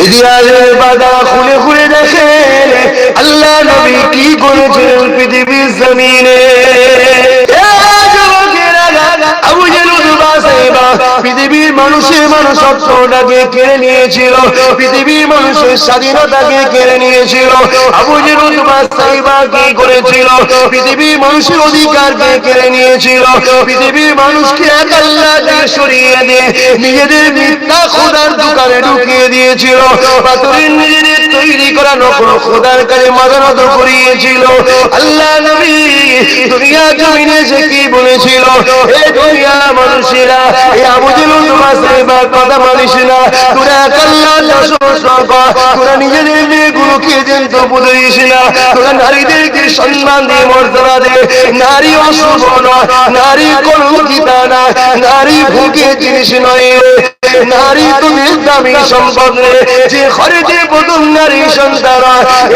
ইতিহাসের পাতা খুলে খুলে দেখেন আল্লাহ নবী কি করেছিলেন পৃথিবীর জমিনে। আবু জেহেল উতবা সাইবা পৃথিবীর মানুষের মনুষ্যত্বটাকে কেড়ে নিয়েছিল, পৃথিবীর মানুষের স্বাধীনতাকে কেড়ে নিয়েছিল। আবু জেহেল উতবা সাইবা কি করেছিল? পৃথিবীর মানুষের অধিকারকে কেড়ে নিয়েছিল, পৃথিবীর মানুষকে এক আল্লাহ থেকে সরিয়ে দিয়ে নিজেদের মিথ্যা খোদার দোকানে ঢুকিয়ে দিয়েছিল। পাথরের নিজেদের তৈরি করা নকল খোদার কাছে মাথা নত করিয়েছিল। আল্লাহ নবী দুনিয়া জমিনে এসে কি বলেছিল? এ দুনিয়া মানুষেরা, এই আবু জেহেল উতবা সাইবার কথা মানিস না, তোরা এক আল্লাহর দাসত্ব কর, তোরা নিজেদের মেয়েগুলোকে যেন বুঝিস না, তোরা নারীদেরকে সম্মান দিয়ে মর্যাদা দে। নারী অশুভ নয়, নারী কলঙ্কিতা না, নারী ভোগে জিনিস নয়, নারী তোদের দামি সম্পদ। যে ঘরে যে প্রথম নারী সন্তান,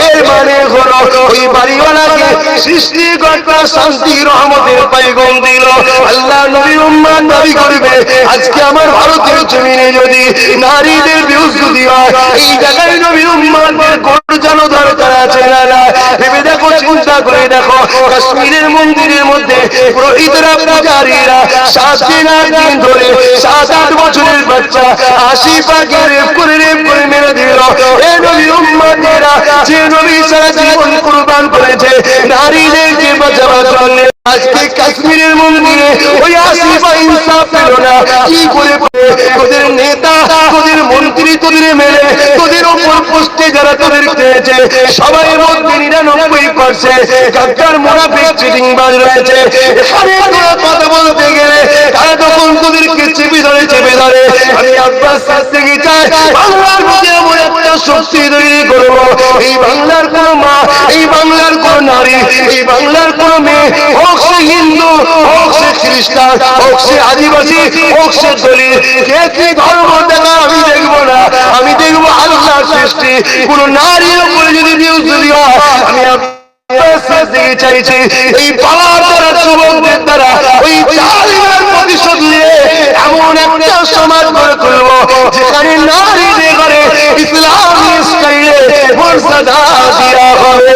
এর মানে হলো ওই বাড়িওয়ালাকে সৃষ্টিকর্তা শান্তি রহমতের পয়গাম দিল। আল্লাহ নবী উম্মাহ দাবি করবে আজকে আমার ভারতের জমিনে যদি নারীদের বিরুদ্ধে হয়, এই জায়গায় নবী উম্মাহদের গর্জানো দরকার আছে না? ভেবে দেখো, চিন্তা করে দেখো, কাশ্মীরের মন্দিরের মধ্যে পুরোহিতরা পূজারীরা 7 দিন ধরে 7-8 বছরের বাচ্চা 80 পাকে রেপ করে মেরে দিল। এ নবী উম্মতেরা যে নবী সারা জীবন কুরবান করেছে নারীদেরকে বাঁচাবার জন্য, আজকে কাশ্মীরের মন্দিরে ওই 80 পা ইনসাফ পেল না। কি করে? তোদের নেতা, তোদের মন্ত্রী, তোদের মেলে, তোদের ওপর পোস্টে যারা তোদের খেয়েছে সবাই মধ্যে 99% গাদ্দার মুনাফিক চিটিংবাজ রয়েছে। এখানে তোরা কথা বলতে গেলে তারা তখন তোদেরকে চেপে ধরে। আমি আব্বাস থেকে চাই বাংলার মধ্যে এমন একটা শক্তি তৈরি করবো, এই বাংলার কোন মা, এই বাংলার কোন নারী, এই বাংলার কোন মেয়ে, হোক সে হিন্দু, হোক সে খ্রিস্টান, হোক সে আদিবাসী, হোক সে দলিত, কে কি ধর্ম দেখা আমি দেখবো না। আমি দেখবো আল্লাহর সৃষ্টি। কোন নারীর উপরে যদি বিরুদ্ধে হয়, আমি চাইছি এই পালার দ্বারা, যুবকদের দ্বারা ওই জালিমের প্রতিশোধ নিয়ে এমন একটা সমাজ গড়ে তুলব যেখানে নারীদের ঘরে ইসলামী স্টাইলে মর্যাদা দেওয়া হবে।